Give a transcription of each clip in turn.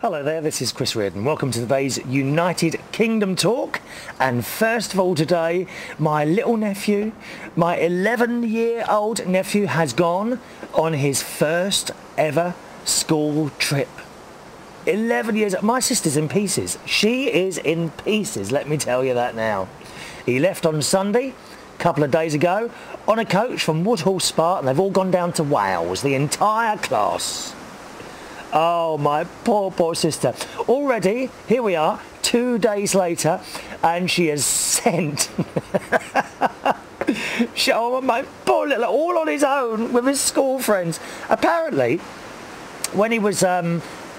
Hello there, this is Chris Reardon. Welcome to today's United Kingdom talk. And first of all today, my little nephew, my 11-year-old nephew has gone on his first ever school trip. 11 years, my sister's in pieces. She is in pieces, let me tell you that now. He left on Sunday, a couple of days ago, on a coach from Woodhall Spa, and they've all gone down to Wales, the entire class. Oh, my poor sister. Already, here we are, 2 days later, and she has sent... oh, my poor little, all on his own, with his school friends. Apparently, when he was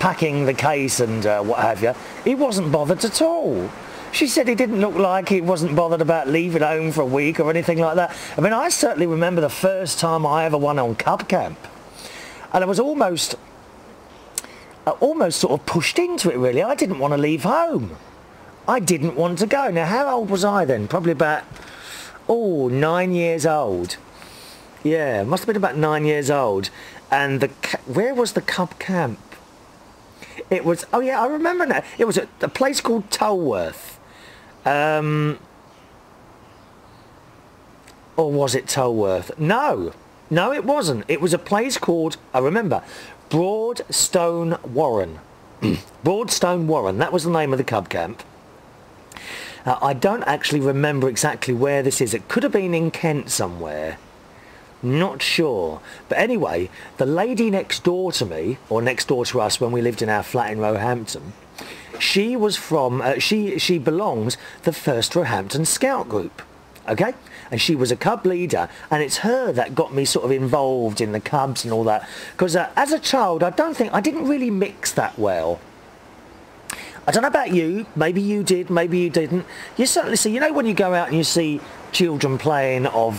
packing the case and what have you, he wasn't bothered at all. She said he didn't look like he wasn't bothered about leaving home for a week or anything like that. I mean, I certainly remember the first time I ever went on Cub Camp. And I was almost sort of pushed into it, really. I didn't want to leave home. I didn't want to go. Now, how old was I then? Probably about, 9 years old. Yeah, must have been about 9 years old. And where was the Cub Camp? It was, oh yeah, I remember now. It was at a place called Tolworth. Or was it Tolworth? No, it wasn't. It was a place called, I remember, Broadstone Warren. Broadstone Warren, that was the name of the Cub Camp. I don't actually remember exactly where this is. It could have been in Kent somewhere. Not sure. But anyway, the lady next door to me, or next door to us when we lived in our flat in Roehampton, she was from, she belongs the 1st Roehampton Scout Group. Okay? And she was a Cub leader, and it's her that got me sort of involved in the Cubs and all that. Because as a child, I didn't really mix that well. I don't know about you, maybe you did, maybe you didn't. You certainly see, you know when you go out and you see children playing of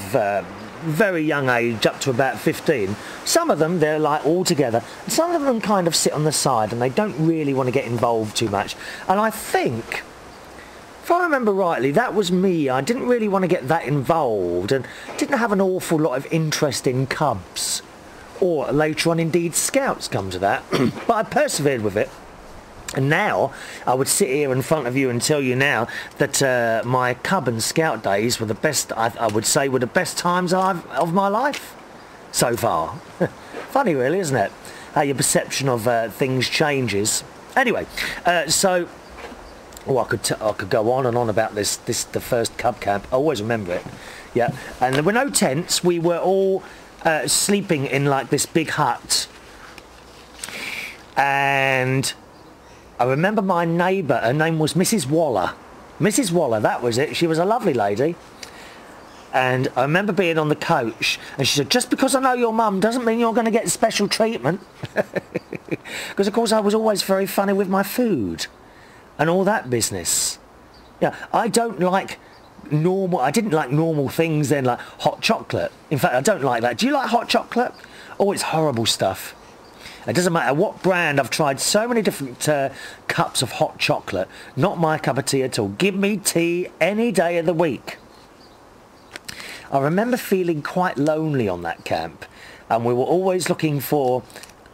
very young age, up to about 15, some of them, they're like all together. Some of them kind of sit on the side and they don't really want to get involved too much. And I think, if I remember rightly, that was me. I didn't really want to get that involved and didn't have an awful lot of interest in Cubs. Or later on, indeed, Scouts come to that. But I persevered with it. And now, I would sit here in front of you and tell you now that my Cub and Scout days were the best, I would say, were the best times of my life so far. Funny, really, isn't it? How your perception of things changes. Anyway, so... Oh, I could go on and on about the first Cub Camp. I always remember it. Yeah, and there were no tents. We were all sleeping in like this big hut. And I remember my neighbour, her name was Mrs. Waller. Mrs. Waller, that was it. She was a lovely lady. And I remember being on the coach, and she said, just because I know your mum doesn't mean you're going to get special treatment. Because, of course, I was always very funny with my food and all that business. Yeah, I didn't like normal things then, like hot chocolate. In fact, I don't like that. Do you like hot chocolate? Oh, it's horrible stuff. It doesn't matter what brand. I've tried so many different cups of hot chocolate. Not my cup of tea at all. Give me tea any day of the week. I remember feeling quite lonely on that camp, and we were always looking for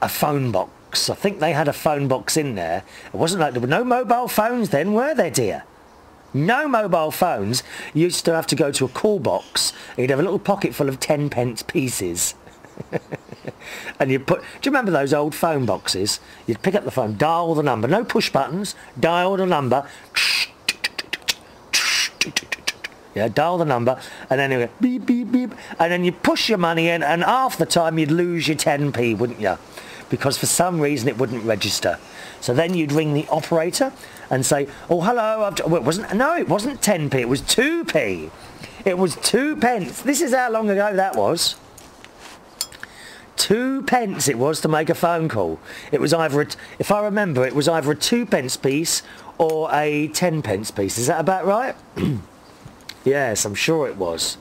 a phone box. I think they had a phone box in there. It wasn't like there were no mobile phones then, were there, dear? No mobile phones. You used to have to go to a call box. You'd have a little pocket full of 10p pieces. And you'd put... Do you remember those old phone boxes? You'd pick up the phone, dial the number. No push buttons. Dial the number. Yeah, dial the number. And then it would beep, beep, beep. And then you'd push your money in, and half the time you'd lose your 10p, wouldn't you? Because for some reason it wouldn't register. So then you'd ring the operator and say, oh, hello, well, it wasn't 10p, it was 2p. It was 2p. This is how long ago that was. 2p it was to make a phone call. It was either, if I remember, it was either a 2p piece or a 10p piece. Is that about right? Yes, I'm sure it was.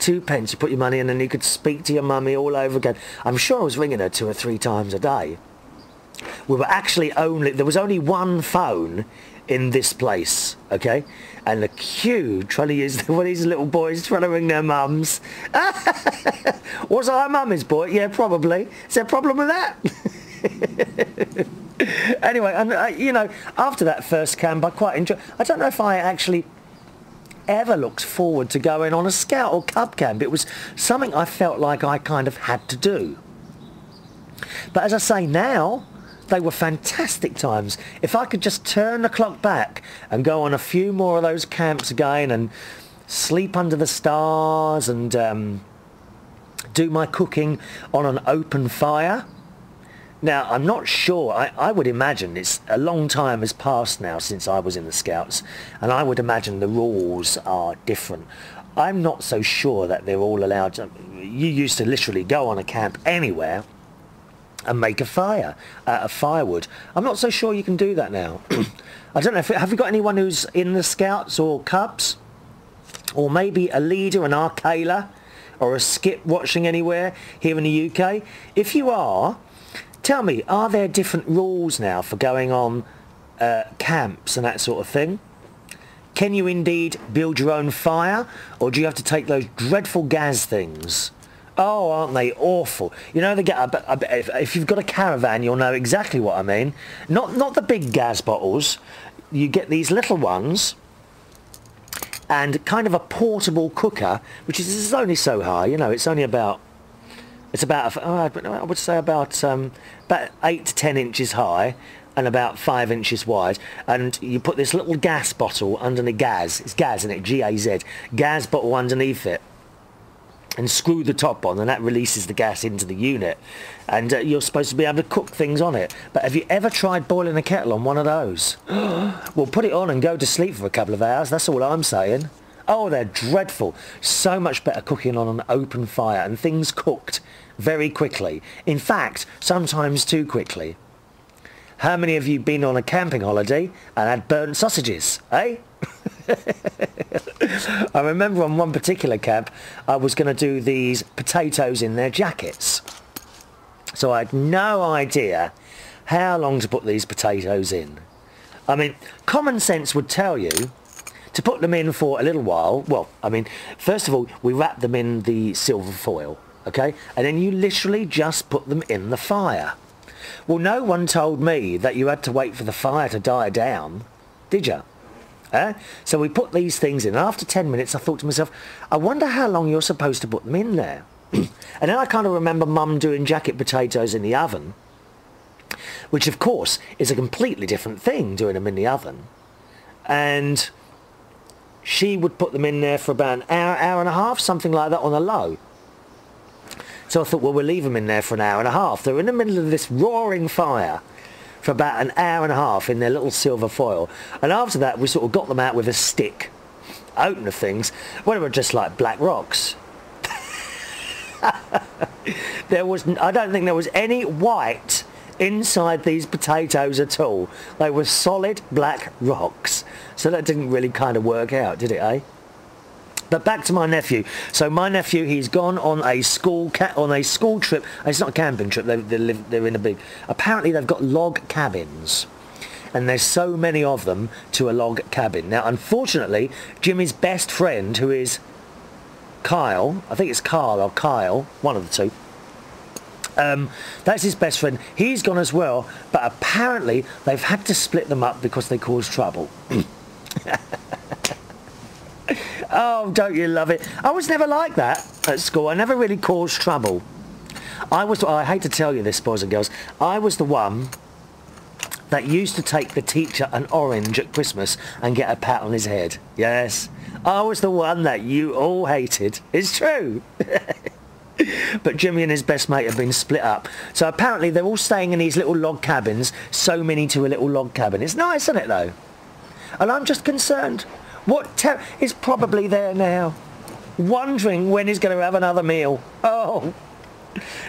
2p, you put your money in and you could speak to your mummy all over again. I'm sure I was ringing her 2 or 3 times a day. We were actually there was only one phone in this place, okay? And the queue trying to use one of these little boys trying to ring their mums. Was I a mummy's boy? Yeah, probably. Is there a problem with that? Anyway, and you know, after that first camp, I quite enjoyed. I don't know if I actually ever looked forward to going on a scout or cub camp. It was something I felt like I kind of had to do. But as I say now, they were fantastic times. If I could just turn the clock back and go on a few more of those camps again and sleep under the stars and do my cooking on an open fire. Now, I'm not sure. I would imagine it's a long time has passed now since I was in the Scouts, and I would imagine the rules are different. I'm not so sure that they're all allowed to... You used to literally go on a camp anywhere and make a fire out of firewood. I'm not so sure you can do that now. I don't know, have you got anyone who's in the Scouts or Cubs? Or maybe a leader, an Arcala, or a skip watching anywhere here in the UK? If you are... Tell me, are there different rules now for going on camps and that sort of thing? Can you indeed build your own fire, or do you have to take those dreadful gas things? Oh, aren't they awful? You know, they get if you've got a caravan, you'll know exactly what I mean. Not the big gas bottles. You get these little ones, and kind of a portable cooker, which is only so high. You know, it's only about... It's about, I would say about 8 to 10 inches high and about 5 inches wide. And you put this little gas bottle underneath gas. It's gas, isn't it? G-A-Z. Gas bottle underneath it. And screw the top on, and that releases the gas into the unit. And you're supposed to be able to cook things on it. But have you ever tried boiling a kettle on one of those? Well, put it on and go to sleep for a couple of hours. That's all I'm saying. Oh, they're dreadful. So much better cooking on an open fire, and things cooked very quickly. In fact, sometimes too quickly. How many of you been on a camping holiday and had burnt sausages, eh? I remember on one particular camp, I was going to do these potatoes in their jackets. So I had no idea how long to put these potatoes in. I mean, common sense would tell you to put them in for a little while. Well, I mean, first of all, we wrap them in the silver foil. Okay, and then you literally just put them in the fire. Well, no one told me that you had to wait for the fire to die down, did you? So we put these things in, and after 10 minutes I thought to myself, I wonder how long you're supposed to put them in there. And then I kind of remember Mum doing jacket potatoes in the oven, which of course is a completely different thing, doing them in the oven. And she would put them in there for about an hour, hour and a half, something like that on a low. So I thought, well, we'll leave them in there for an hour and a half. They were in the middle of this roaring fire for about an hour and a half in their little silver foil. And after that, we sort of got them out with a stick. Open the things. Well, they were just like black rocks. I don't think there was any white inside these potatoes at all. They were solid black rocks. So that didn't really kind of work out, did it, eh? But back to my nephew. So my nephew, he's gone on a school trip. It's not a camping trip. They're in a big... Apparently they've got log cabins, and there's so many of them to a log cabin. Now, unfortunately, Jimmy's best friend, who is Kyle, I think it's Carl or Kyle, one of the two. That's his best friend. He's gone as well, but apparently they've had to split them up because they caused trouble. Oh, don't you love it? I was never like that at school. I never really caused trouble. I hate to tell you this, boys and girls, I was the one that used to take the teacher an orange at Christmas and get a pat on his head. Yes, I was the one that you all hated. It's true. But Jimmy and his best mate have been split up. So apparently they're all staying in these little log cabins, so many to a little log cabin. It's nice, isn't it, though? And I'm just concerned. He's probably there now, wondering when he's going to have another meal. Oh,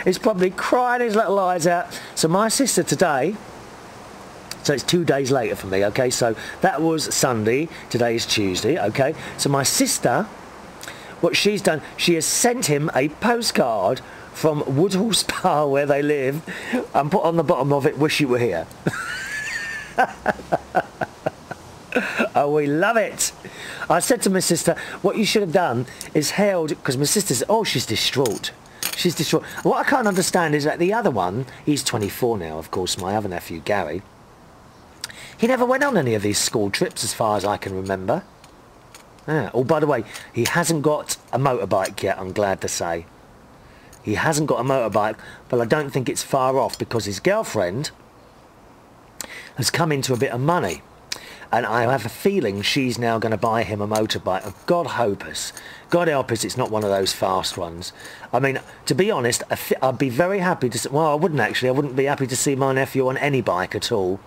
he's probably crying his little eyes out. So my sister today, so it's 2 days later for me, okay? So that was Sunday, today is Tuesday, okay? So my sister, what she's done, she has sent him a postcard from Woodhall Spa, where they live, and put on the bottom of it, "Wish you were here." Oh, we love it. I said to my sister, what you should have done is held, because my sister said, oh, she's distraught. She's distraught. What I can't understand is that the other one, he's 24 now, of course, my other nephew, Gary. He never went on any of these school trips as far as I can remember. Yeah. Oh, by the way, he hasn't got a motorbike yet, I'm glad to say. He hasn't got a motorbike, but I don't think it's far off because his girlfriend has come into a bit of money. And I have a feeling she's now going to buy him a motorbike. Oh, God help us. God help us, it's not one of those fast ones. I mean, to be honest, I'd be very happy to... Well, I wouldn't actually. I wouldn't be happy to see my nephew on any bike at all.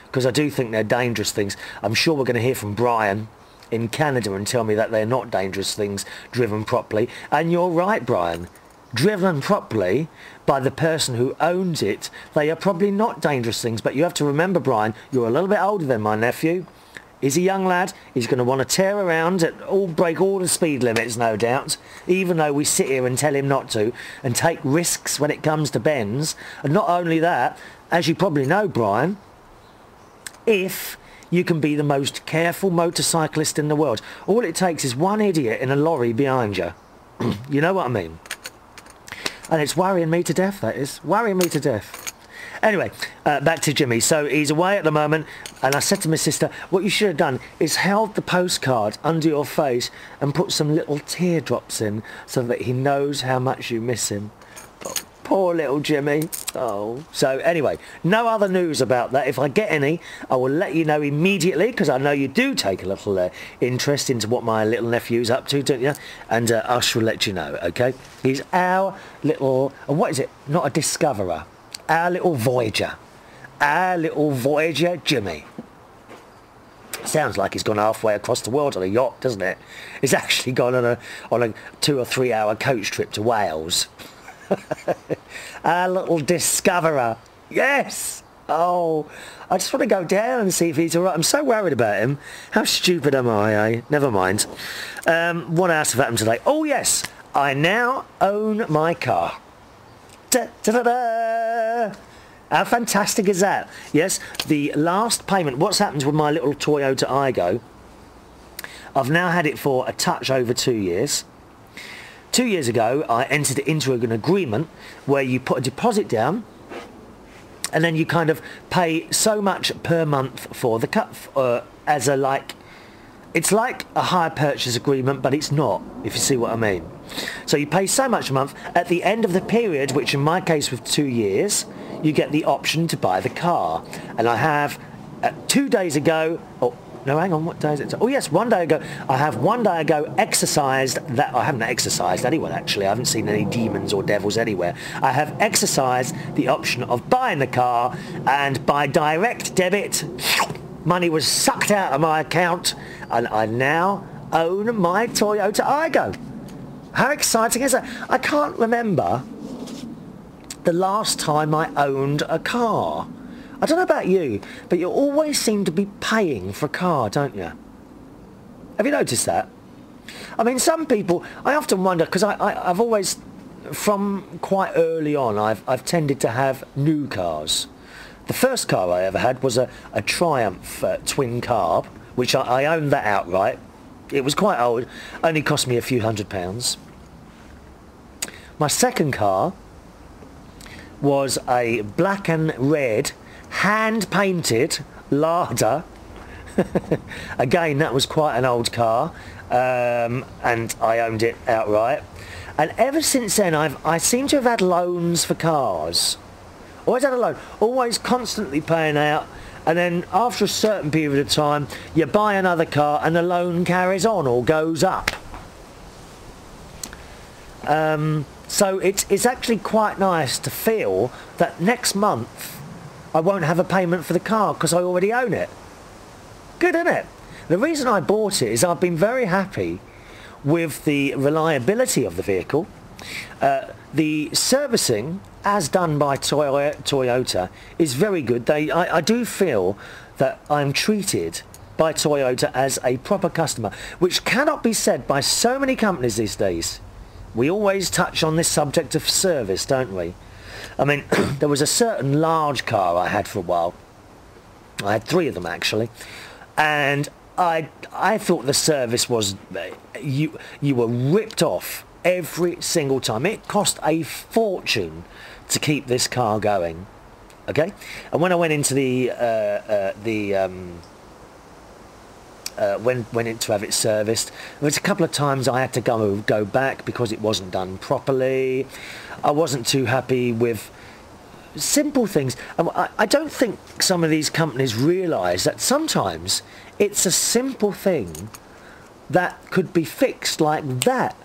Because I do think they're dangerous things. I'm sure we're going to hear from Brian in Canada and tell me that they're not dangerous things driven properly. And you're right, Brian. Driven properly by the person who owns it, they are probably not dangerous things. But you have to remember, Brian, you're a little bit older than my nephew. He's a young lad. He's going to want to tear around break all the speed limits, no doubt, even though we sit here and tell him not to, and take risks when it comes to bends. And not only that, as you probably know, Brian, if you can be the most careful motorcyclist in the world, all it takes is one idiot in a lorry behind you. You know what I mean? And it's worrying me to death, that is. Worrying me to death. Anyway, back to Jimmy. So he's away at the moment, and I said to my sister, what you should have done is held the postcard under your face and put some little teardrops in so that he knows how much you miss him. Oh, poor little Jimmy. Oh. So anyway, no other news about that. If I get any, I will let you know immediately, because I know you do take a little interest into what my little nephew's up to, don't you? And I shall let you know, okay? He's our little... what is it? Not a discoverer. Our little Voyager. Our little Voyager Jimmy. Sounds like he's gone halfway across the world on a yacht, doesn't it? He's actually gone on a 2 or 3 hour coach trip to Wales. Our little discoverer. Yes! Oh, I just want to go down and see if he's alright. I'm so worried about him. How stupid am I, eh? Never mind. What else have happened today? Oh yes, I now own my car. Da-da-da-da! How fantastic is that? Yes, the last payment. What's happened with my little Toyota Aygo? I've now had it for a touch over 2 years. 2 years ago, I entered into an agreement where you put a deposit down and then you kind of pay so much per month for the cut as a like... It's like a hire purchase agreement, but it's not, if you see what I mean. So you pay so much a month. At the end of the period, which in my case was 2 years, you get the option to buy the car. And I have 2 days ago... Oh, no, hang on, what day is it? Oh, yes, 1 day ago. I have 1 day ago exercised that... I haven't exercised anyone, actually. I haven't seen any demons or devils anywhere. I have exercised the option of buying the car, and by direct debit... money was sucked out of my account, and I now own my Toyota Aygo. How exciting is that? I can't remember the last time I owned a car. I don't know about you, but you always seem to be paying for a car, don't you? Have you noticed that? I mean, some people, I often wonder, because I've always, from quite early on, I've tended to have new cars. The first car I ever had was a Triumph twin carb, which I owned that outright. It was quite old, only cost me a few £100. My second car was a black and red, hand-painted Lada. Again, that was quite an old car, and I owned it outright. And ever since then, I seem to have had loans for cars. Always had a loan, always constantly paying out, and then after a certain period of time you buy another car and the loan carries on or goes up. So it's actually quite nice to feel that next month I won't have a payment for the car because I already own it. Good, isn't it? The reason I bought it is I've been very happy with the reliability of the vehicle. The servicing, as done by Toyota, is very good. I do feel that I'm treated by Toyota as a proper customer, which cannot be said by so many companies these days. We always touch on this subject of service, don't we? I mean, there was a certain large car I had for a while. I had 3 of them, actually. And I thought the service was... You were ripped off every single time. It cost a fortune to keep this car going. okay? And when I went into went in to have it serviced, there was a couple of times I had to go back because it wasn't done properly. I wasn't too happy with simple things. I don't think some of these companies realise that sometimes it's a simple thing that could be fixed like that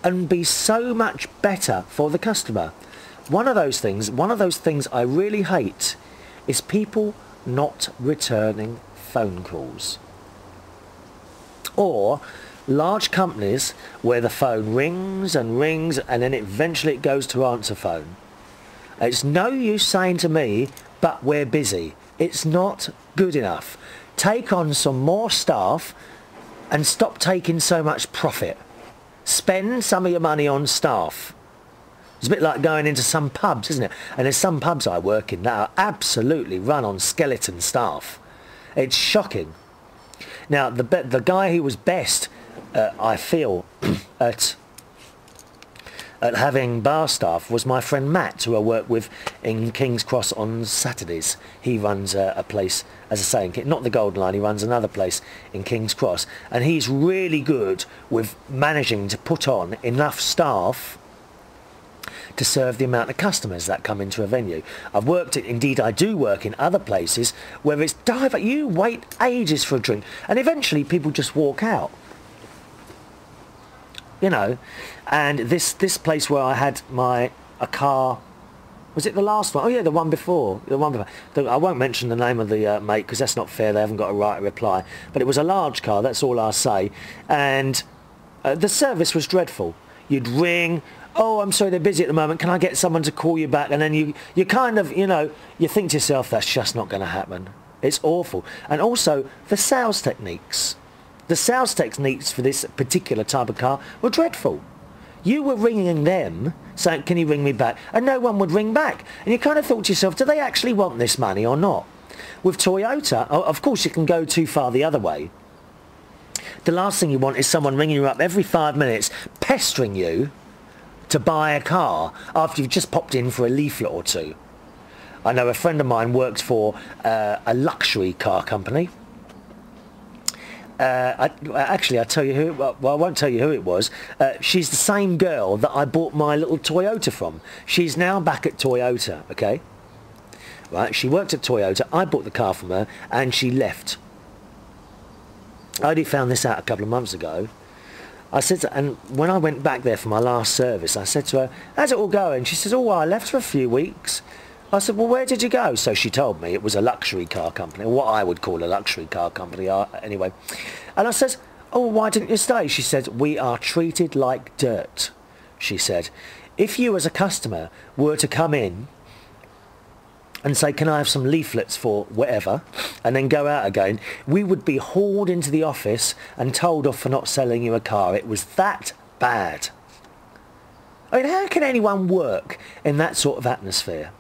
and be so much better for the customer. One of those things I really hate is people not returning phone calls. Or large companies where the phone rings and rings and then eventually it goes to answer phone. It's no use saying to me, but we're busy. It's not good enough. Take on some more staff and stop taking so much profit. Spend some of your money on staff. It's a bit like going into some pubs, isn't it? And there's some pubs I work in that are absolutely run on skeleton staff. It's shocking. Now, the guy who was best, I feel, at having bar staff was my friend Matt, who I work with in King's Cross on Saturdays. He runs a place, as I say, not the Golden Line, he runs another place in King's Cross. And he's really good with managing to put on enough staff to serve the amount of customers that come into a venue. I've worked it, indeed I do work in other places where it's dive, you wait ages for a drink and eventually people just walk out. You know, and this place where I had a car, was it the last one? Oh yeah, the one before. I won't mention the name of the mate because that's not fair, they haven't got a right to reply. But it was a large car, that's all I'll say. And the service was dreadful. You'd ring, oh, I'm sorry, they're busy at the moment, can I get someone to call you back? And then you kind of, you know, you think to yourself, that's just not going to happen. It's awful. And also, the sales techniques. The sales techniques for this particular type of car were dreadful. You were ringing them, saying, can you ring me back? And no one would ring back. And you kind of thought to yourself, do they actually want this money or not? With Toyota, of course you can go too far the other way. The last thing you want is someone ringing you up every 5 minutes, pestering you to buy a car after you've just popped in for a leaflet or two. I know a friend of mine worked for a luxury car company. Actually, I'll tell you who. Well, I won't tell you who it was. She's the same girl that I bought my little Toyota from. She's now back at Toyota. Okay, right? She worked at Toyota. I bought the car from her, and she left. I only found this out a couple of months ago. I said, and when I went back there for my last service, I said to her, how's it all going? She says, oh, well, I left for a few weeks. I said, well, where did you go? So she told me it was a luxury car company, what I would call a luxury car company, anyway. And I said, oh, why didn't you stay? She said, we are treated like dirt, she said. If you as a customer were to come in and say, can I have some leaflets for whatever, and then go out again, we would be hauled into the office and told off for not selling you a car. It was that bad. I mean, how can anyone work in that sort of atmosphere?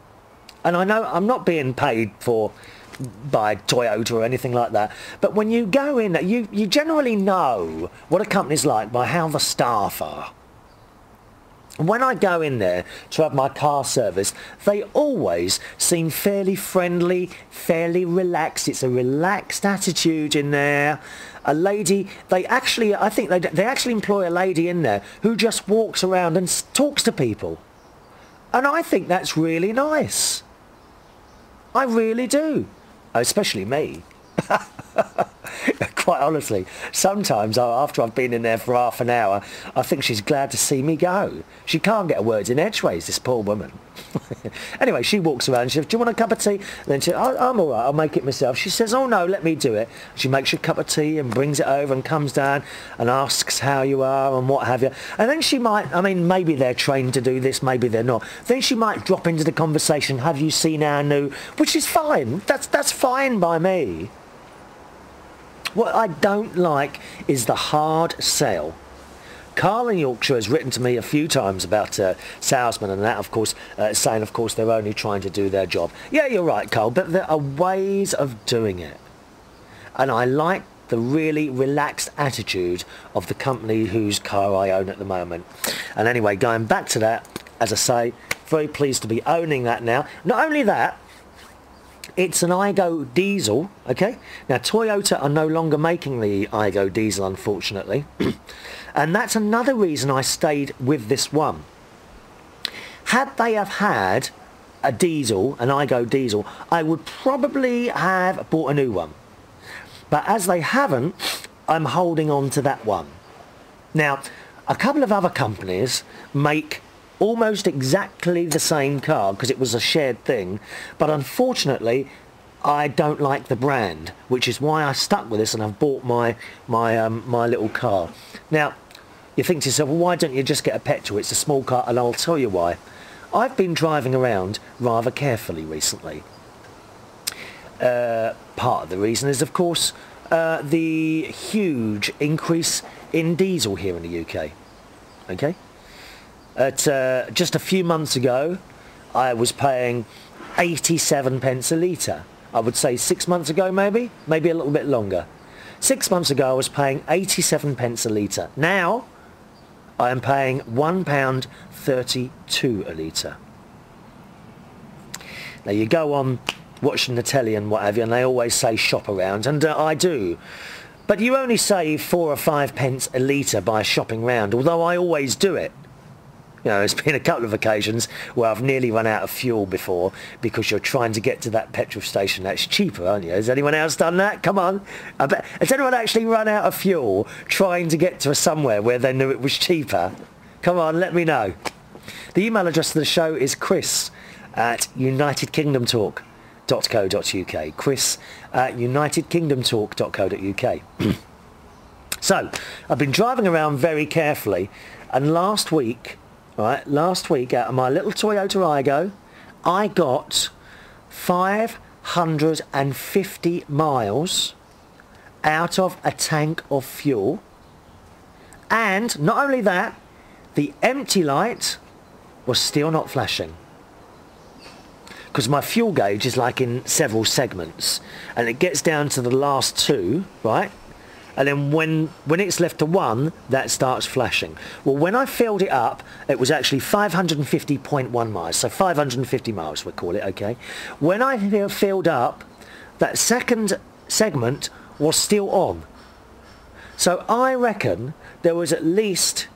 And I know I'm not being paid by Toyota or anything like that, but when you go in, you generally know what a company's like by how the staff are. When I go in there to have my car serviced, they always seem fairly friendly, fairly relaxed. It's a relaxed attitude in there. A lady, I think they actually employ a lady in there who just walks around and talks to people. And I think that's really nice. I really do. Especially me. Quite honestly, sometimes after I've been in there for half an hour, I think she's glad to see me go. She can't get her words in edgeways, this poor woman. Anyway, she walks around and she says, do you want a cup of tea? And then she says, I'm all right, I'll make it myself. She says, oh no, let me do it. She makes you a cup of tea and brings it over and comes down and asks how you are and what have you. And then she might, I mean, maybe they're trained to do this, maybe they're not. Then she might drop into the conversation, have you seen our new, which is fine. That's fine by me. What I don't like is the hard sell. Carl in Yorkshire has written to me a few times about salesmen and that, of course, saying, of course, they're only trying to do their job. Yeah, you're right, Carl, but there are ways of doing it. And I like the really relaxed attitude of the company whose car I own at the moment. And anyway, going back to that, as I say, very pleased to be owning that now. Not only that, It's an Igo diesel, okay? Now, Toyota are no longer making the Igo diesel, unfortunately. And that's another reason I stayed with this one. Had they have had a diesel, an Igo diesel, I would probably have bought a new one. But as they haven't, I'm holding on to that one. Now, a couple of other companies make almost exactly the same car because it was a shared thing, but unfortunately I don't like the brand, which is why I stuck with this and I've bought my little car. Now you think to yourself, well, why don't you just get a petrol? It's a small car, and I'll tell you why. I've been driving around rather carefully recently. Part of the reason is, of course, the huge increase in diesel here in the UK. Okay? Just a few months ago, I was paying 87 pence a litre. I would say 6 months ago, maybe a little bit longer. 6 months ago, I was paying 87 pence a litre. Now, I am paying £1.32 a litre. Now, you go on watching the telly and what have you, and they always say shop around, and I do. But you only save 4 or 5 pence a litre by shopping round, although I always do it. You know, there's been a couple of occasions where I've nearly run out of fuel before because you're trying to get to that petrol station that's cheaper, aren't you? Has anyone else done that? Come on. I bet. Has anyone actually run out of fuel trying to get to somewhere where they knew it was cheaper? Come on, let me know. The email address of the show is chris@unitedkingdomtalk.co.uk. chris@unitedkingdomtalk.co.uk. So, I've been driving around very carefully, and last week out of my little Toyota Igo, I got 550 miles out of a tank of fuel. And not only that, the empty light was still not flashing. Because my fuel gauge is like in several segments, and it gets down to the last two, right? And then when it's left to one, that starts flashing. Well, when I filled it up, it was actually 550.1 miles. So 550 miles, we'll call it, okay? When I filled up, that second segment was still on. So I reckon there was at least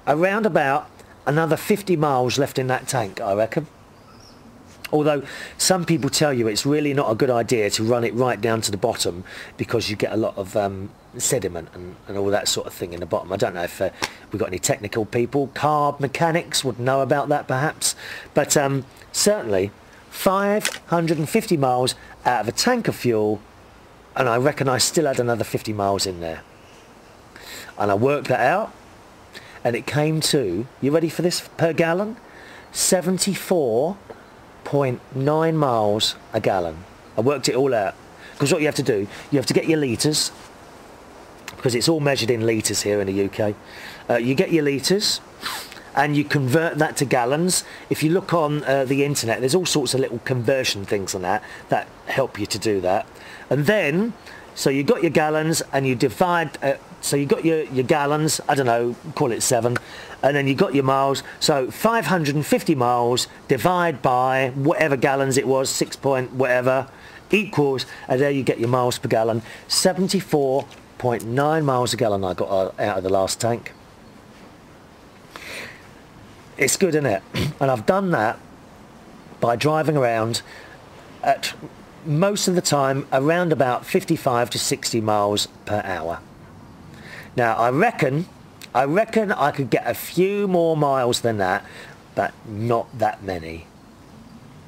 around about another 50 miles left in that tank, I reckon. Although some people tell you it's really not a good idea to run it right down to the bottom because you get a lot of sediment and all that sort of thing in the bottom. I don't know if we've got any technical people, car mechanics would know about that perhaps. But certainly 550 miles out of a tank of fuel, and I reckon I still had another 50 miles in there. And I worked that out, and it came to, you ready for this, per gallon? 74.9 miles a gallon. I worked it all out. Because what you have to do, you have to get your litres, because it's all measured in litres here in the UK. You get your litres, and you convert that to gallons. If you look on the internet, there's all sorts of little conversion things on that help you to do that. And then, so you got your gallons, and you divide, so you got your gallons, I don't know, call it 7, and then you got your miles. So 550 miles divide by whatever gallons it was, 6 point whatever, equals, and there you get your miles per gallon. 74.9 miles a gallon I got out of the last tank. It's good, isn't it? And I've done that by driving around at most of the time around about 55 to 60 miles per hour. Now I reckon I could get a few more miles than that, but not that many.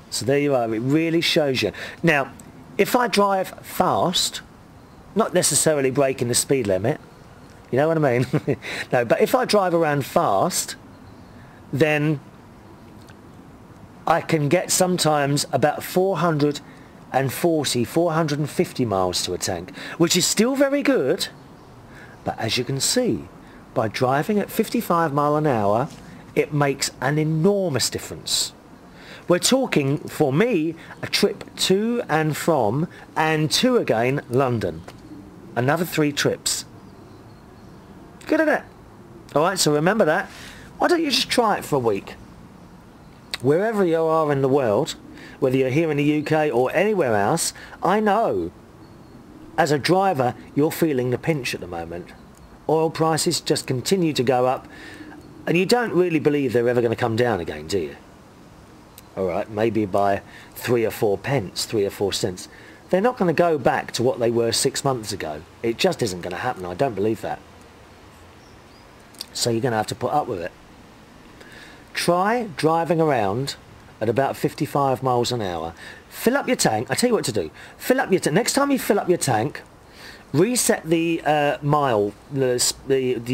So there you are. It really shows you. Now, if I drive fast, not necessarily breaking the speed limit, you know what I mean? No, but if I drive around fast, then I can get sometimes about 450 miles to a tank, which is still very good. But as you can see, by driving at 55 mile an hour, it makes an enormous difference. We're talking, for me, a trip to and from, and to again, London. Another 3 trips. Good at it. Alright, so remember that. Why don't you just try it for a week? Wherever you are in the world, whether you're here in the UK or anywhere else, I know as a driver you're feeling the pinch at the moment. Oil prices just continue to go up, and you don't really believe they're ever going to come down again, do you? Alright, maybe by 3 or 4 pence, 3 or 4 cents. They're not going to go back to what they were 6 months ago. It just isn't going to happen. I don't believe that. So you're going to have to put up with it. Try driving around at about 55 miles an hour. Fill up your tank. I tell you what to do. Fill up your tank. Next time you fill up your tank, reset the the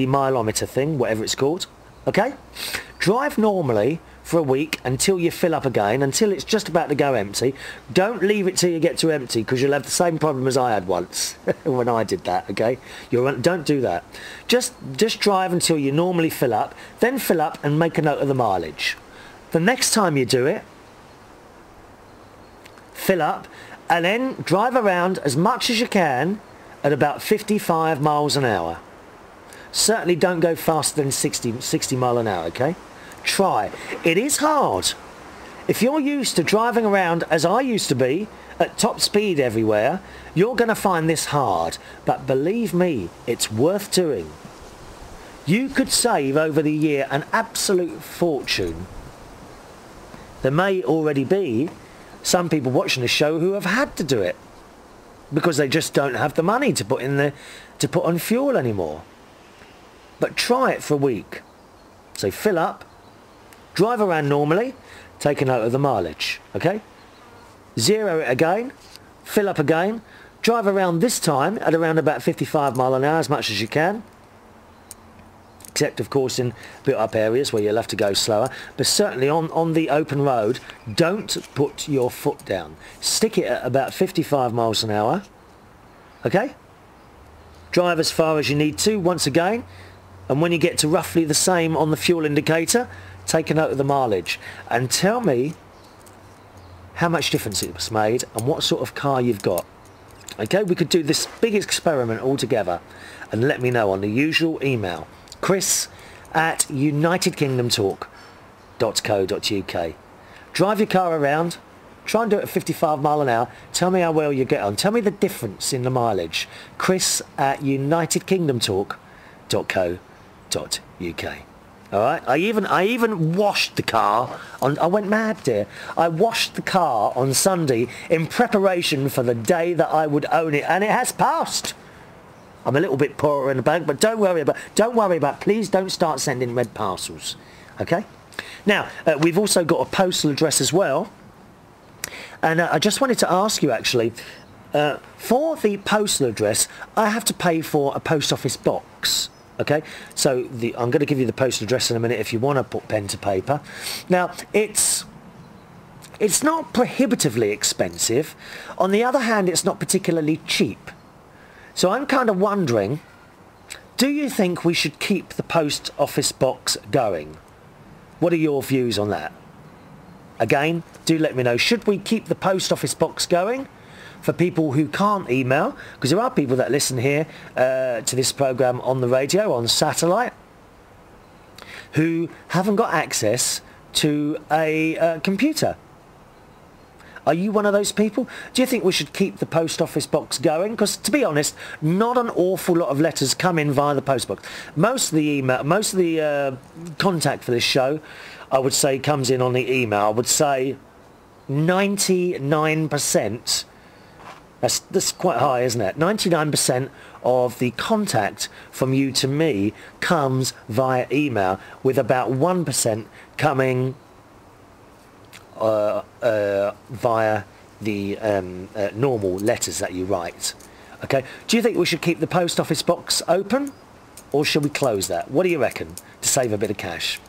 mileometer thing, whatever it's called. Okay? Drive normally for a week until you fill up again, until it's just about to go empty. Don't leave it till you get to empty, because you'll have the same problem as I had once when I did that, okay? Don't do that. Just drive until you normally fill up, then fill up and make a note of the mileage. The next time you do it, fill up and then drive around as much as you can at about 55 miles an hour. Certainly don't go faster than 60 mile an hour, okay? Try. It is hard. If you're used to driving around as I used to be at top speed everywhere, you're going to find this hard. But believe me, it's worth doing. You could save over the year an absolute fortune. There may already be some people watching the show who have had to do it because they just don't have the money to put on fuel anymore. But try it for a week. So fill up, drive around normally, take a note of the mileage, okay? Zero it again, fill up again, drive around this time at around about 55 mile an hour as much as you can. Except of course in built up areas where you'll have to go slower. But certainly on the open road, don't put your foot down. Stick it at about 55 miles an hour, okay? Drive as far as you need to once again. And when you get to roughly the same on the fuel indicator, take a note of the mileage and tell me how much difference it was made and what sort of car you've got. Okay, we could do this big experiment all together and let me know on the usual email, chris@unitedkingdomtalk.co.uk. Drive your car around, try and do it at 55 mile an hour, tell me how well you get on, tell me the difference in the mileage, chris@unitedkingdomtalk.co.uk. Alright, I even washed the car I went mad, dear. I washed the car on Sunday in preparation for the day that I would own it, and it has passed. I'm a little bit poorer in the bank, but don't worry about please don't start sending red parcels. Okay? Now, we've also got a postal address as well. And I just wanted to ask you actually, for the postal address, I have to pay for a post office box. Okay, so I'm going to give you the postal address in a minute if you want to put pen to paper. Now, it's not prohibitively expensive. On the other hand, it's not particularly cheap. So I'm kind of wondering, do you think we should keep the post office box going? What are your views on that? Again, do let me know. Should we keep the post office box going for people who can't email? Because there are people that listen here to this program on the radio, on satellite, who haven't got access to a computer. Are you one of those people? Do you think we should keep the post office box going? Because to be honest, not an awful lot of letters come in via the post box. Most of the email, most of the contact for this show, I would say, comes in on the email. I would say 99%. That's quite high, isn't it? 99% of the contact from you to me comes via email, with about 1% coming via the normal letters that you write. Okay. Do you think we should keep the post office box open, or should we close that? What do you reckon, to save a bit of cash?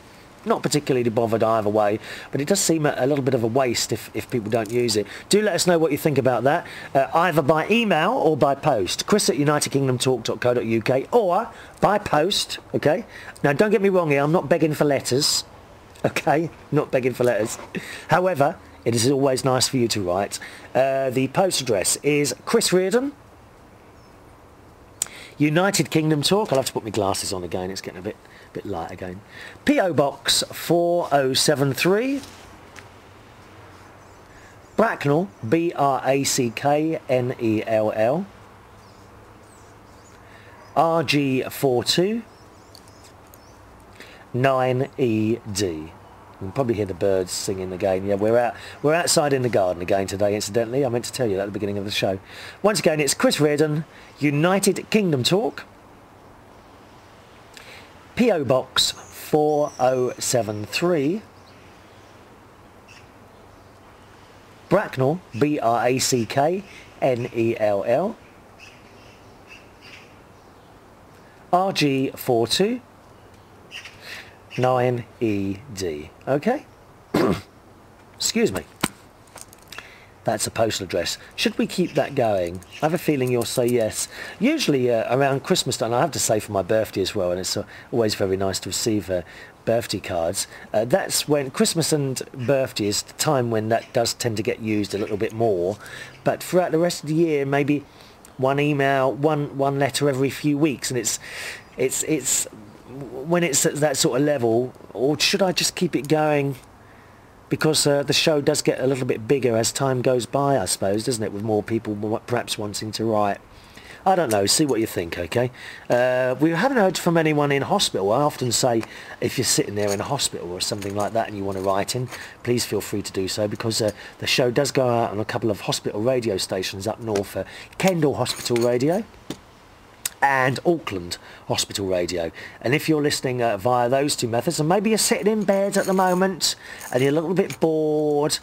Not particularly bothered either way, but it does seem a little bit of a waste if people don't use it. Do let us know what you think about that, either by email or by post. chris@unitedkingdomtalk.co.uk, or by post, okay? Now, don't get me wrong here, I'm not begging for letters, okay? Not begging for letters. However, it is always nice for you to write. The post address is Chris Reardon, United Kingdom Talk. I'll have to put my glasses on again, it's getting a bit light again. P.O. Box 4073, Bracknell, Bracknell, RG42 9ED. You can probably hear the birds singing again. Yeah, we're outside in the garden again today, incidentally. I meant to tell you that at the beginning of the show. Once again, it's Chris Reardon, United Kingdom Talk. P.O. Box 4073. Bracknell, Bracknell, RG42 9ED. Okay? Excuse me. That's a postal address. Should we keep that going? I have a feeling you'll say yes. Usually around Christmas time, I have to say for my birthday as well, and it's always very nice to receive birthday cards. That's when Christmas and birthday is the time when that does tend to get used a little bit more. But throughout the rest of the year, maybe one email, one letter every few weeks, and it's when it's at that sort of level. Or should I just keep it going? Because the show does get a little bit bigger as time goes by, I suppose, doesn't it? With more people perhaps wanting to write. I don't know. See what you think, okay? We haven't heard from anyone in hospital. I often say, if you're sitting there in a hospital or something like that and you want to write in, please feel free to do so, because the show does go out on a couple of hospital radio stations up north, Kendal Hospital Radio and Auckland Hospital Radio. And if you're listening via those two methods, and maybe you're sitting in bed at the moment and you're a little bit bored,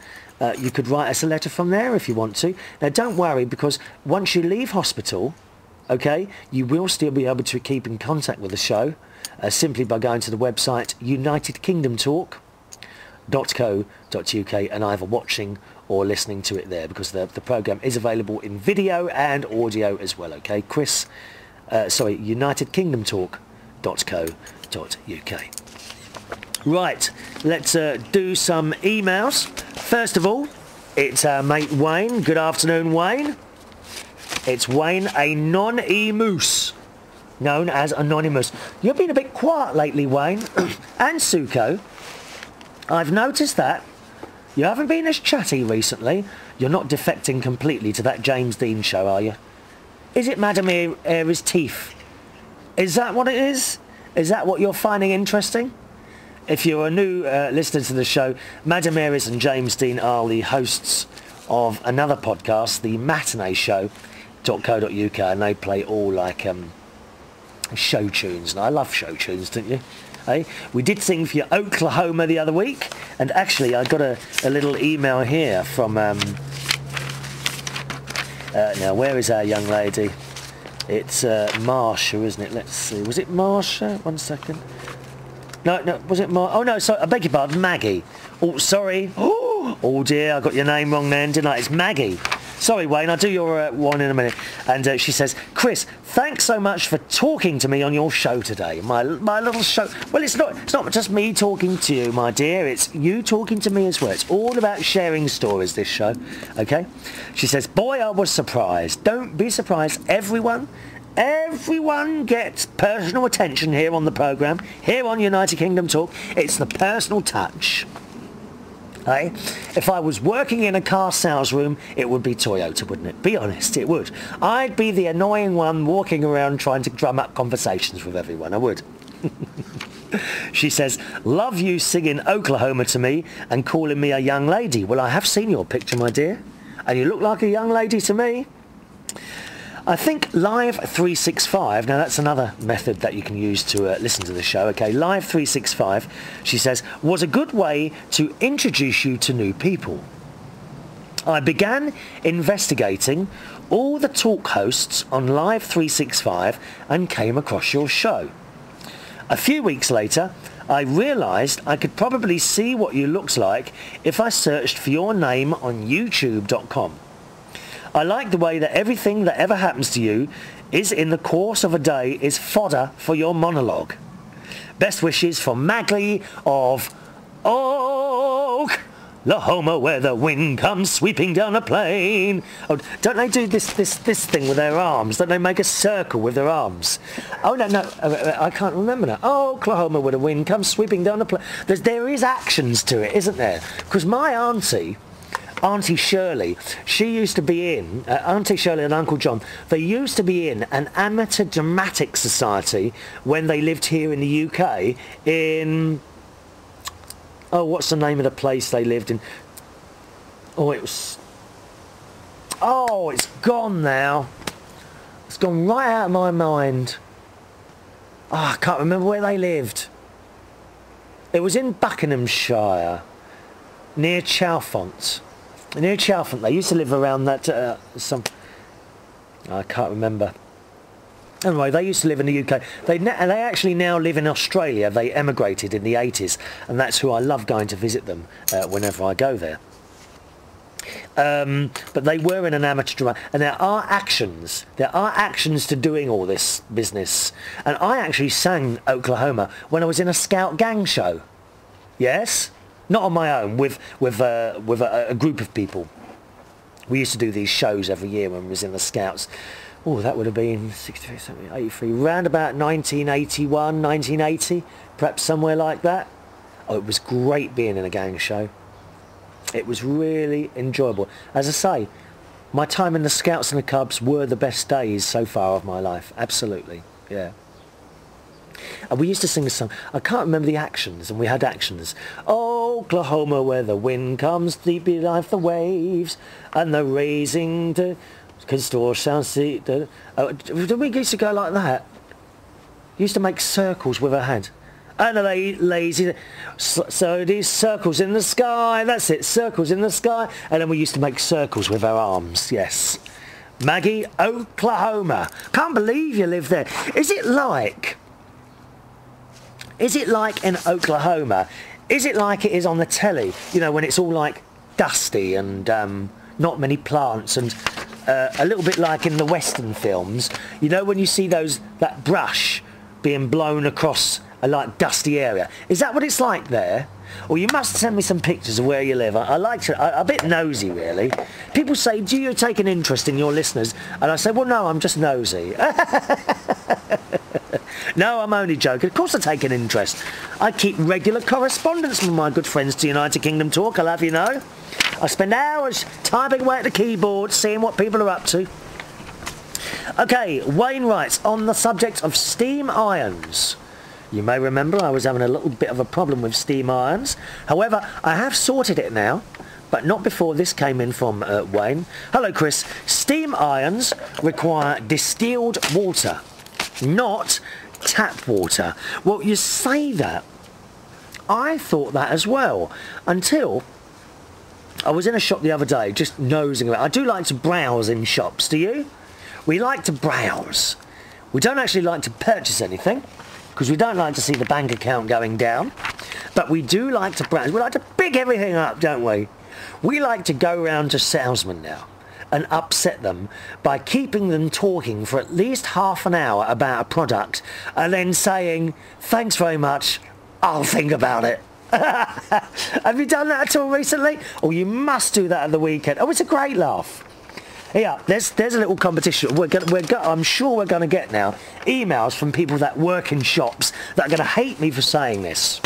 you could write us a letter from there if you want to. Now don't worry, because once you leave hospital, okay, you will still be able to keep in contact with the show simply by going to the website unitedkingdomtalk.co.uk and either watching or listening to it there, because the programme is available in video and audio as well, okay? unitedkingdomtalk.co.uk. Right, let's do some emails. First of all, it's our mate Wayne. Good afternoon, Wayne. It's Wayne Anonymous, known as Anonymous. You've been a bit quiet lately, Wayne. And Suko, I've noticed that you haven't been as chatty recently. You're not defecting completely to that James Dean show, are you? Is it Madame Air's teeth? Is that what it is? Is that what you're finding interesting? If you're a new listener to the show, Madame Aries and James Dean are the hosts of another podcast, the Matinee Show.co.uk, and they play all like show tunes, and I love show tunes, don't you? Hey, we did sing for you Oklahoma the other week, and actually I got a little email here from now where is our young lady? It's Marsha, isn't it? Let's see, was it Marsha? 1 second. No, was it oh no, sorry, I beg your pardon, Maggie. Oh, sorry. Oh dear, I got your name wrong then, didn't I? It's Maggie. Sorry, Wayne, I'll do your one in a minute. And she says, Chris, thanks so much for talking to me on your show today. My little show. Well, it's not just me talking to you, my dear. It's you talking to me as well. It's all about sharing stories, this show. Okay? She says, boy, I was surprised. Don't be surprised. Everyone gets personal attention here on the programme, here on United Kingdom Talk. It's the personal touch. Hey? If I was working in a car sales room, it would be Toyota, wouldn't it? Be honest, it would. I'd be the annoying one walking around trying to drum up conversations with everyone, I would. She says, love you singing Oklahoma to me and calling me a young lady. Well, I have seen your picture, my dear, and you look like a young lady to me. I think Live 365, now that's another method that you can use to listen to the show, okay? Live 365, she says, was a good way to introduce you to new people. I began investigating all the talk hosts on Live 365 and came across your show. A few weeks later, I realised I could probably see what you looked like if I searched for your name on youtube.com. I like the way that everything that ever happens to you is in the course of a day is fodder for your monologue. Best wishes from Magley of Oklahoma, where the wind comes sweeping down a plain. Oh, don't they do this thing with their arms? Don't they make a circle with their arms? Oh, no, I can't remember now. Oklahoma, where the wind comes sweeping down a plain. There is actions to it, isn't there? Because my auntie, Aunty Shirley, she used to be in, Aunty Shirley and Uncle John, they used to be in an amateur dramatic society when they lived here in the UK in, oh, what's the name of the place they lived in? Oh, it's gone now. It's gone right out of my mind. Oh, I can't remember where they lived. It was in Buckinghamshire, near Chalfont. Near Chalfont. They used to live around that, I can't remember. Anyway, they used to live in the UK. They actually now live in Australia. They emigrated in the 80s, and that's who I love going to visit them whenever I go there. But they were in an amateur drama, and there are actions to doing all this business. And I actually sang Oklahoma when I was in a scout gang show. Yes, not on my own, with a group of people. We used to do these shows every year when we was in the scouts. Oh, that would have been 63, 70, 83, round about 1981, 1980, perhaps somewhere like that. Oh, it was great being in a gang show. It was really enjoyable. As I say, my time in the Scouts and the Cubs were the best days so far of my life. Absolutely, yeah. And we used to sing a song. I can't remember the actions, and we had actions. Oklahoma, where the wind comes deep beneath the waves, and the raising to consortium. Did we used to go like that? Used to make circles with our hand. And a lazy, so these circles in the sky, that's it, circles in the sky. And then we used to make circles with our arms, yes. Maggie, Oklahoma. Can't believe you live there. Is it like in Oklahoma, is it like it is on the telly? You know, when it's all like dusty and not many plants and a little bit like in the Western films. You know, when you see that brush being blown across a like dusty area. Is that what it's like there? Or you must send me some pictures of where you live. I like to, I'm a bit nosy really. People say, do you take an interest in your listeners? And I say, well no, I'm just nosy. No, I'm only joking. Of course I take an interest. I keep regular correspondence with my good friends to United Kingdom Talk, I'll have you know. I spend hours typing away at the keyboard, seeing what people are up to. Okay, Wayne writes, on the subject of steam irons. You may remember I was having a little bit of a problem with steam irons. However, I have sorted it now, but not before this came in from Wayne. Hello, Chris. Steam irons require distilled water, not tap water. Well, you say that. I thought that as well, until I was in a shop the other day, just nosing around. I do like to browse in shops, do you? We like to browse. We don't actually like to purchase anything, because we don't like to see the bank account going down. But we do like to browse. We like to pick everything up, don't we? We like to go round to salesmen now and upset them by keeping them talking for at least half an hour about a product and then saying, thanks very much, I'll think about it. Have you done that at all recently? Oh, you must do that at the weekend. Oh, it's a great laugh. Yeah, there's a little competition. I'm sure we're going to get now emails from people that work in shops that are going to hate me for saying this.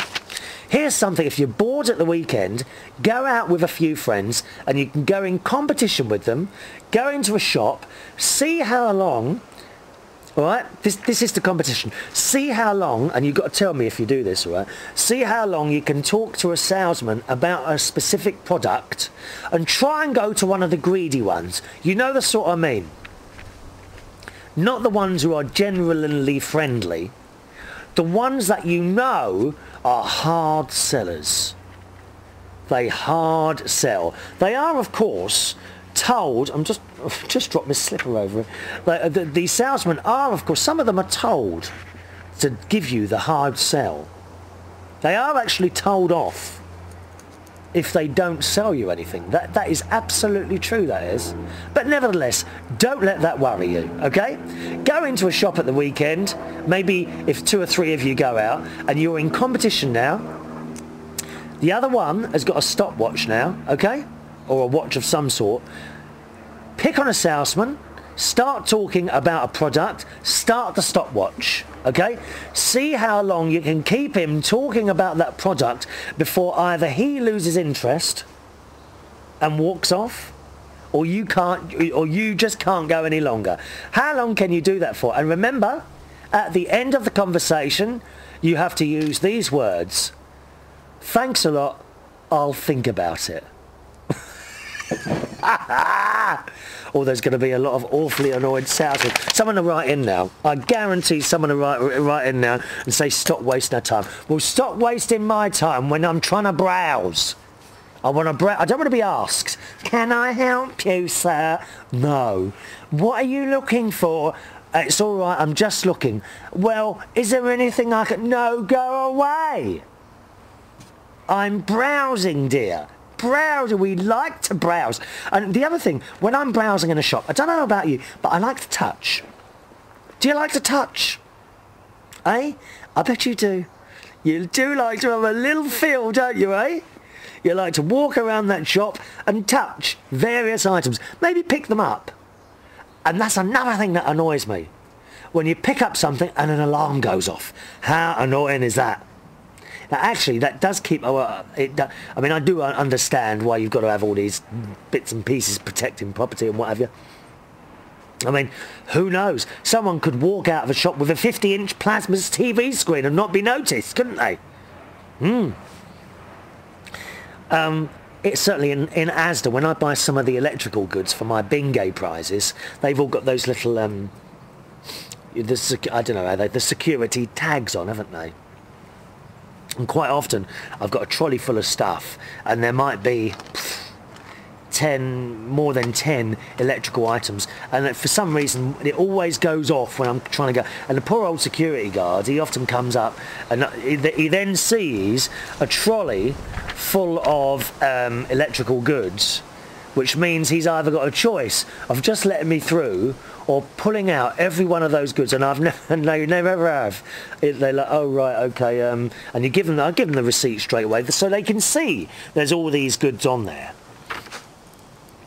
Here's something, if you're bored at the weekend, go out with a few friends and you can go in competition with them, go into a shop, see how long, alright, this is the competition, see how long, and you've got to tell me if you do this, alright, see how long you can talk to a salesman about a specific product and try and go to one of the greedy ones. You know the sort I mean. Not the ones who are genuinely friendly, the ones that you know are hard sellers. They hard sell. They are, of course, told, I've just dropped my slipper over it. The salesmen are, of course, some of them are told to give you the hard sell. They are actually told off if they don't sell you anything. That is absolutely true, that is. But nevertheless, don't let that worry you, okay? Go into a shop at the weekend, maybe if 2 or 3 of you go out, and you're in competition now. The other one has got a stopwatch now, okay? Or a watch of some sort. Pick on a salesman, start talking about a product, start the stopwatch, okay? See how long you can keep him talking about that product before either he loses interest and walks off? Or you can't, or you just can't go any longer? How long can you do that for? And remember, at the end of the conversation, you have to use these words. Thanks a lot, I'll think about it. Or there's going to be a lot of awfully annoyed shouting. Someone will write in now. I guarantee someone will write in now and say, stop wasting our time. Well, stop wasting my time when I'm trying to browse. I don't want to be asked, can I help you, sir? No. What are you looking for? It's all right, I'm just looking. Well, is there anything I can... No, go away. I'm browsing, dear. Browsing. We like to browse. And the other thing, when I'm browsing in a shop, I don't know about you, but I like to touch. Do you like to touch? Eh? I bet you do. You do like to have a little feel, don't you, eh? You like to walk around that shop and touch various items. Maybe pick them up. And that's another thing that annoys me. When you pick up something and an alarm goes off. How annoying is that? Now, actually, that does keep... I mean, I do understand why you've got to have all these bits and pieces protecting property and what have you. I mean, who knows? Someone could walk out of a shop with a 50-inch plasma TV screen and not be noticed, couldn't they? It's certainly in Asda, when I buy some of the electrical goods for my Bingay prizes, they've all got those little, I don't know, the security tags on, haven't they? And quite often, I've got a trolley full of stuff, and there might be more than 10 electrical items, and for some reason it always goes off when I'm trying to go, and the poor old security guard, he often comes up and he then sees a trolley full of electrical goods, which means he's either got a choice of just letting me through or pulling out every one of those goods, and I've never ever have. They're like, oh right, okay, and I give them the receipt straight away so they can see there's all these goods on there.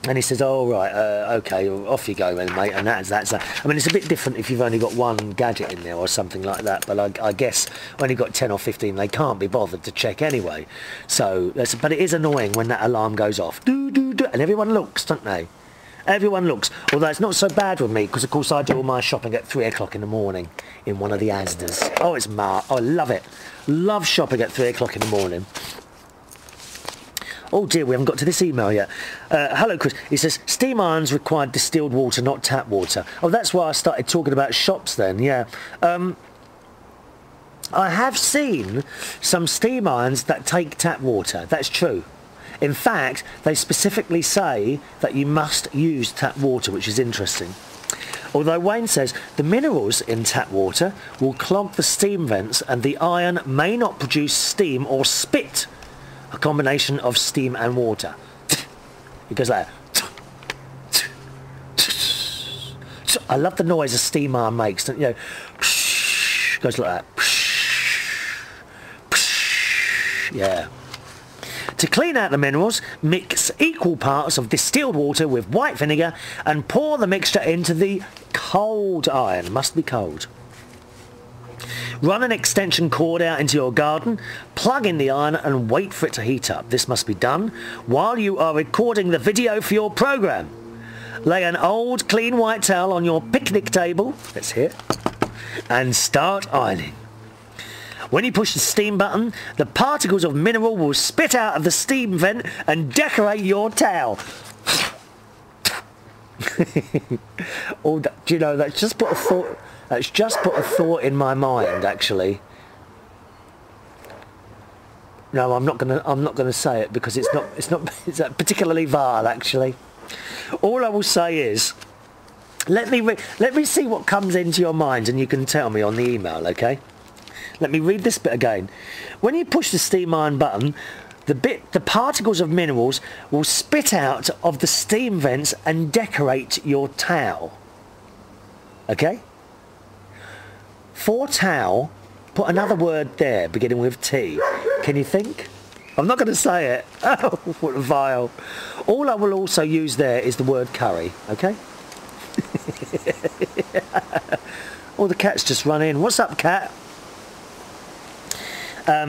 And he says, oh right, okay, off you go then, mate. And that's that. I mean, it's a bit different if you've only got one gadget in there or something like that, but I guess when you've got 10 or 15, they can't be bothered to check anyway. So, but it is annoying when that alarm goes off. Do, do, do, and everyone looks, don't they? Everyone looks. Although it's not so bad with me, because of course I do all my shopping at 3 o'clock in the morning in one of the Asdas. Oh, it's oh, I love it. Love shopping at 3 o'clock in the morning. Oh dear, we haven't got to this email yet. Hello, Chris. He says, steam irons require distilled water, not tap water. Oh, that's why I started talking about shops then, yeah. I have seen some steam irons that take tap water. That's true. In fact, they specifically say that you must use tap water, which is interesting. Although Wayne says the minerals in tap water will clog the steam vents and the iron may not produce steam or spit. A combination of steam and water. It goes like that. I love the noise a steam iron makes. Don't you know? Goes like that. Yeah. To clean out the minerals, mix equal parts of distilled water with white vinegar and pour the mixture into the cold iron. Must be cold. Run an extension cord out into your garden, plug in the iron and wait for it to heat up. This must be done while you are recording the video for your program. Lay an old clean white towel on your picnic table, that's here, and start ironing. When you push the steam button, the particles of mineral will spit out of the steam vent and decorate your towel. Oh, do you know, that's just put a thought... That's just put a thought in my mind, actually. No, I'm not gonna say it because it's particularly vile, actually. All I will say is, let me see what comes into your mind, and you can tell me on the email, okay? Let me read this bit again. When you push the steam iron button, the particles of minerals will spit out of the steam vents and decorate your towel. Okay? For towel, put another word there beginning with T. Can you think? I'm not going to say it. Oh, what vile. All I will also use there is the word curry, okay? Oh, the cat's just run in. What's up, cat?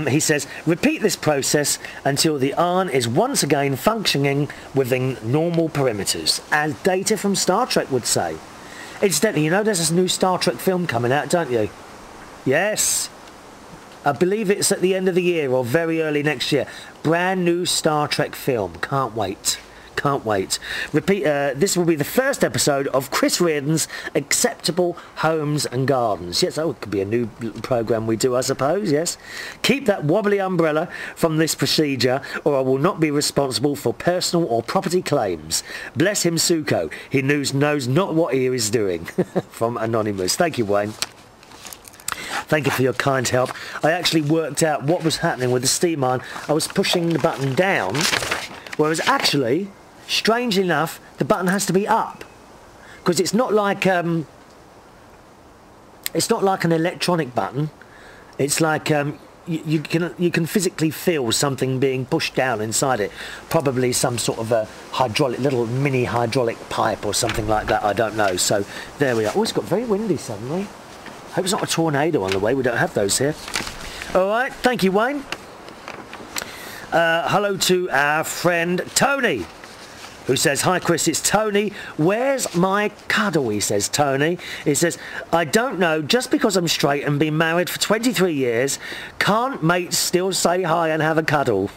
He says, repeat this process until the iron is once again functioning within normal perimeters, as Data from Star Trek would say. Incidentally, you know there's a new Star Trek film coming out, don't you? Yes. I believe it's at the end of the year or very early next year. Brand new Star Trek film. Can't wait. Can't wait. Repeat. This will be the first episode of Chris Reardon's Acceptable Homes and Gardens. Yes, oh, it could be a new programme we do, I suppose, yes. Keep that wobbly umbrella from this procedure or I will not be responsible for personal or property claims. Bless him, Suko. He knows not what he is doing. From Anonymous. Thank you, Wayne. Thank you for your kind help. I actually worked out what was happening with the steam iron. I was pushing the button down, whereas actually, strangely enough, the button has to be up. Because it's not like an electronic button. It's like you can physically feel something being pushed down inside it. Probably some sort of a little mini hydraulic pipe or something like that. I don't know. So there we are. Oh, it's got very windy suddenly. Hope it's not a tornado on the way. We don't have those here. All right. Thank you, Wayne. Hello to our friend Tony, who says, hi Chris, it's Tony. Where's my cuddle? He says, Tony. He says, I don't know, just because I'm straight and been married for 23 years, can't mates still say hi and have a cuddle?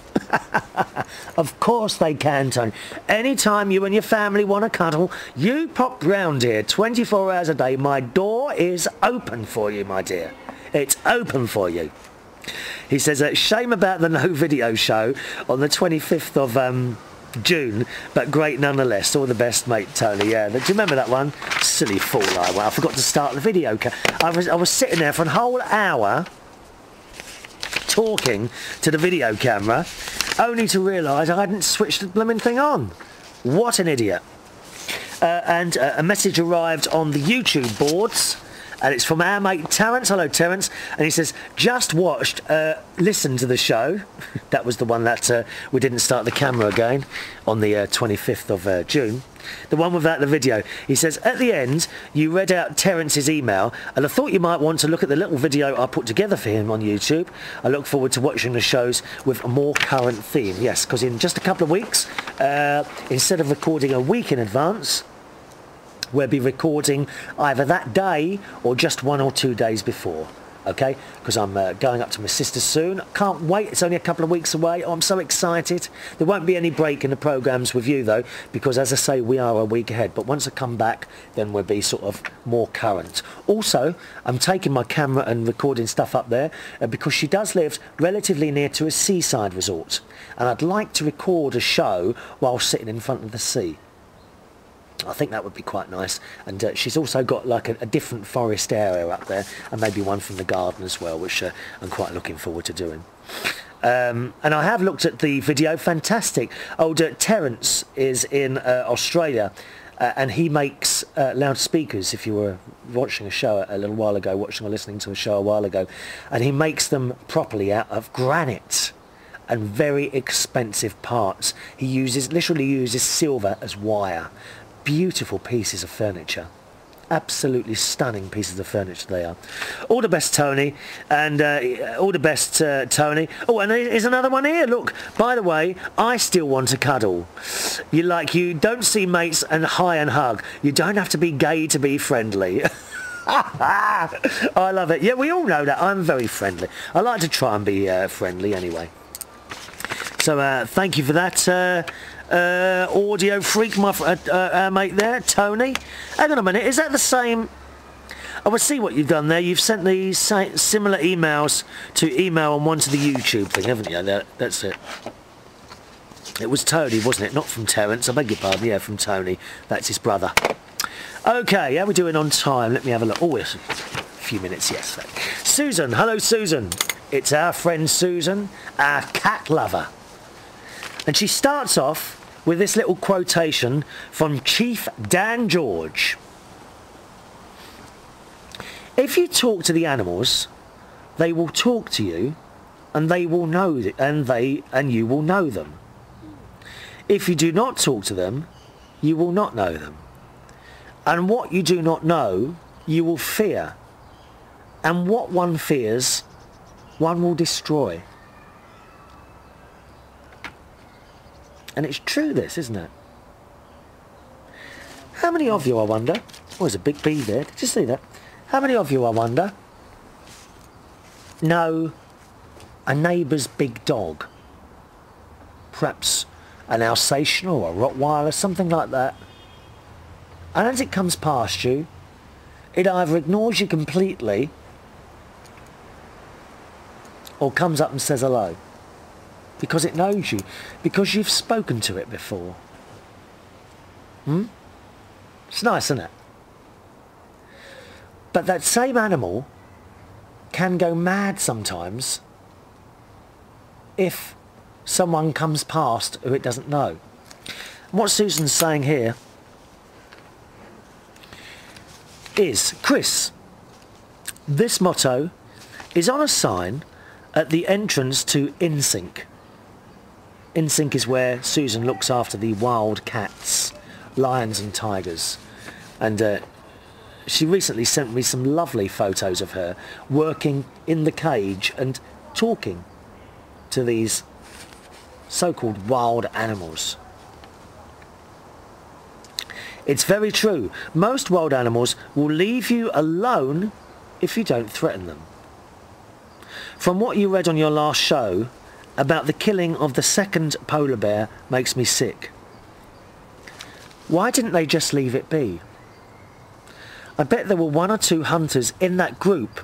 Of course they can, Tony. Anytime you and your family want a cuddle, you pop round here 24 hours a day. My door is open for you, my dear. It's open for you. He says, shame about the no video show on the 25th of June, but great nonetheless. All the best, mate, Tony. Yeah, do you remember that one? Silly fool I was. I forgot to start the video. I was sitting there for a whole hour talking to the video camera, only to realise I hadn't switched the blooming thing on. What an idiot. And a message arrived on the YouTube boards, and it's from our mate Terence. Hello, Terence. And he says, just watched, listened to the show. That was the one that we didn't start the camera again on the 25th of June. The one without the video. He says, at the end, you read out Terence's email, and I thought you might want to look at the little video I put together for him on YouTube. I look forward to watching the shows with a more current theme. Yes, because in just a couple of weeks, instead of recording a week in advance, we'll be recording either that day or just 1 or 2 days before. Okay, because I'm going up to my sister's soon. Can't wait. It's only a couple of weeks away. Oh, I'm so excited. There won't be any break in the programmes with you though, because as I say, we are a week ahead. But once I come back, then we'll be sort of more current. Also, I'm taking my camera and recording stuff up there because she does live relatively near to a seaside resort, and I'd like to record a show while sitting in front of the sea. I think that would be quite nice. And she's also got like a different forest area up there, and maybe one from the garden as well, which I'm quite looking forward to doing. And I have looked at the video. Fantastic. Old Terence is in Australia, and he makes loudspeakers. If you were watching a show a little while ago, watching or listening to a show a while ago, and he makes them properly out of granite and very expensive parts. He literally uses silver as wire. Beautiful pieces of furniture. Absolutely stunning pieces of furniture they are. All the best, Tony. And all the best, Tony. Oh, and there's another one here. Look, by the way, I still want a cuddle. You don't see mates and hi and hug. You don't have to be gay to be friendly. I love it. Yeah, we all know that. I'm very friendly. I like to try and be friendly anyway. So thank you for that. Audio freak, my mate there, Tony. Hang on a minute, is that the same? I will see what you've done there. You've sent these similar emails to email and one to the YouTube thing, haven't you? That's it. It was Tony, wasn't it? Not from Terence. I beg your pardon. Yeah, from Tony. That's his brother. Okay, how are we doing on time? Let me have a look. Oh, yes, a few minutes, yes. Susan. Hello, Susan. It's our friend Susan, our cat lover. And she starts off with this little quotation from Chief Dan George. If you talk to the animals, they will talk to you, and they will know and you will know them. If you do not talk to them, you will not know them. And what you do not know, you will fear. And what one fears one will destroy. And it's true, this, isn't it? How many of you, I wonder... Oh, there's a big bee there. Did you see that? How many of you, I wonder, know a neighbour's big dog? Perhaps an Alsatian or a Rottweiler, something like that. And as it comes past you, it either ignores you completely or comes up and says hello. Because it knows you. Because you've spoken to it before. It's nice, isn't it? But that same animal can go mad sometimes if someone comes past who it doesn't know. And what Susan's saying here is, Chris, this motto is on a sign at the entrance to InSync. InSync is where Susan looks after the wild cats, lions and tigers. And she recently sent me some lovely photos of her working in the cage and talking to these so-called wild animals. It's very true. Most wild animals will leave you alone if you don't threaten them. From what you read on your last show about the killing of the second polar bear makes me sick. Why didn't they just leave it be? I bet there were 1 or 2 hunters in that group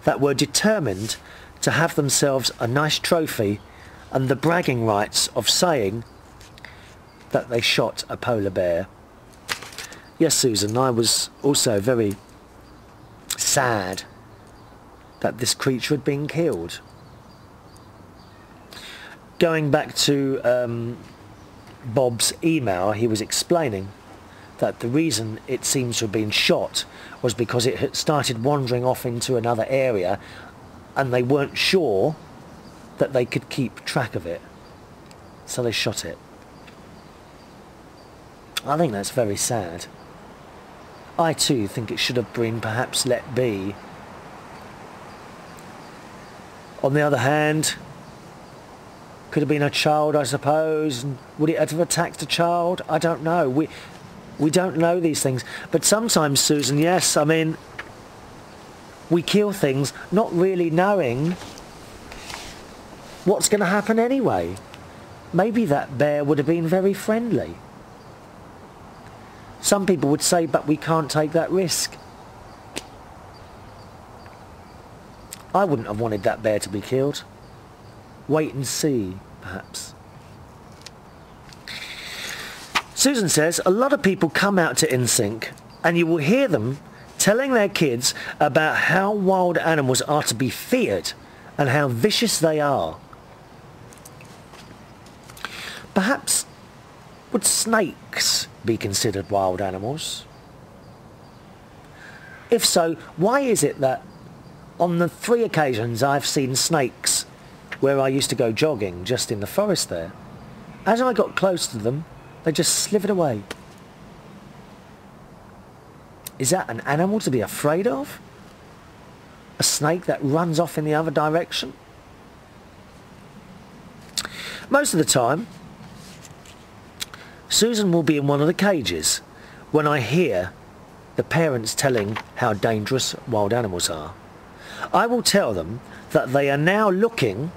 that were determined to have themselves a nice trophy and the bragging rights of saying that they shot a polar bear. Yes, Susan, I was also very sad that this creature had been killed. Going back to Bob's email, he was explaining that the reason it seems to have been shot was because it had started wandering off into another area and they weren't sure that they could keep track of it. So they shot it. I think that's very sad. I too think it should have been perhaps let be. On the other hand, could have been a child, I suppose. And would it have attacked a child? I don't know. We don't know these things. But sometimes, Susan, yes, I mean, we kill things not really knowing what's going to happen anyway. Maybe that bear would have been very friendly. Some people would say, but we can't take that risk. I wouldn't have wanted that bear to be killed. Wait and see, perhaps. Susan says, a lot of people come out to InSync and you will hear them telling their kids about how wild animals are to be feared and how vicious they are. Perhaps would snakes be considered wild animals? If so, why is it that on the 3 occasions I've seen snakes where I used to go jogging just in the forest there, as I got close to them, they just slithered away? Is that an animal to be afraid of? A snake that runs off in the other direction? Most of the time, Susan will be in one of the cages when I hear the parents telling how dangerous wild animals are. I will tell them that they are now looking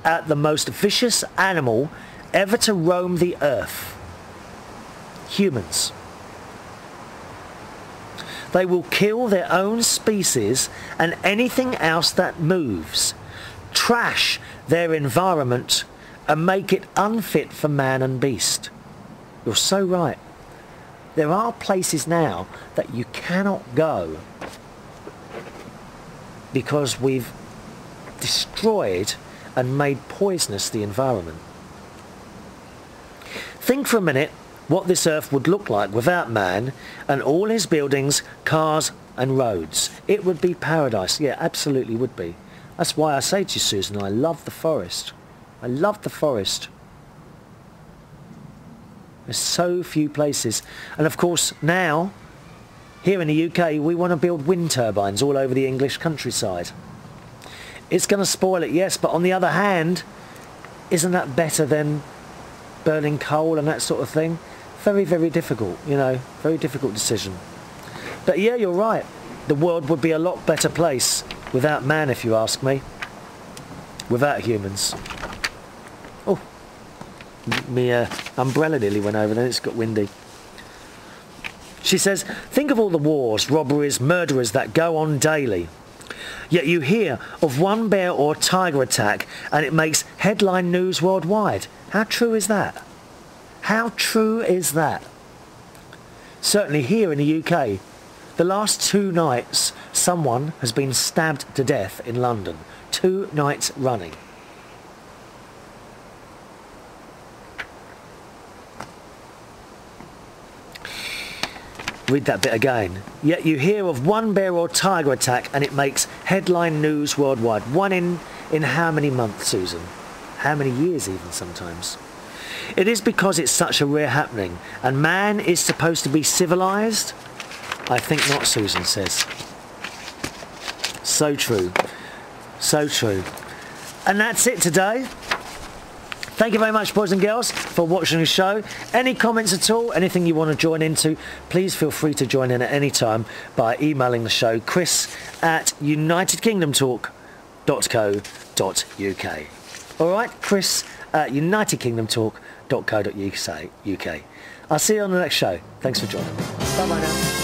at the most vicious animal ever to roam the earth. Humans. They will kill their own species and anything else that moves, trash their environment and make it unfit for man and beast. You're so right. There are places now that you cannot go because we've destroyed and made poisonous the environment. Think for a minute what this earth would look like without man and all his buildings, cars and roads. It would be paradise. Yeah, absolutely would be. That's why I say to you, Susan, I love the forest. I love the forest. There's so few places. And of course now, here in the UK, we want to build wind turbines all over the English countryside. It's going to spoil it, yes, but on the other hand, isn't that better than burning coal and that sort of thing? Very, very difficult, you know, very difficult decision. But yeah, you're right. The world would be a lot better place without man, if you ask me. Without humans. Oh, my umbrella nearly went over, then it's got windy. She says, think of all the wars, robberies, murderers that go on daily. Yet you hear of one bear or tiger attack and it makes headline news worldwide. How true is that? How true is that? Certainly here in the UK, the last 2 nights, someone has been stabbed to death in London. 2 nights running. Read that bit again. Yet you hear of one bear or tiger attack and it makes headline news worldwide. One in how many months, Susan? How many years even sometimes? It is because it's such a rare happening and man is supposed to be civilised? I think not, Susan says. So true. So true. And that's it today. Thank you very much, boys and girls, for watching the show. Any comments at all, anything you want to join into, please feel free to join in at any time by emailing the show, chris@unitedkingdomtalk.co.uk. All right, chris@unitedkingdomtalk.co.uk. I'll see you on the next show. Thanks for joining me. Bye-bye now.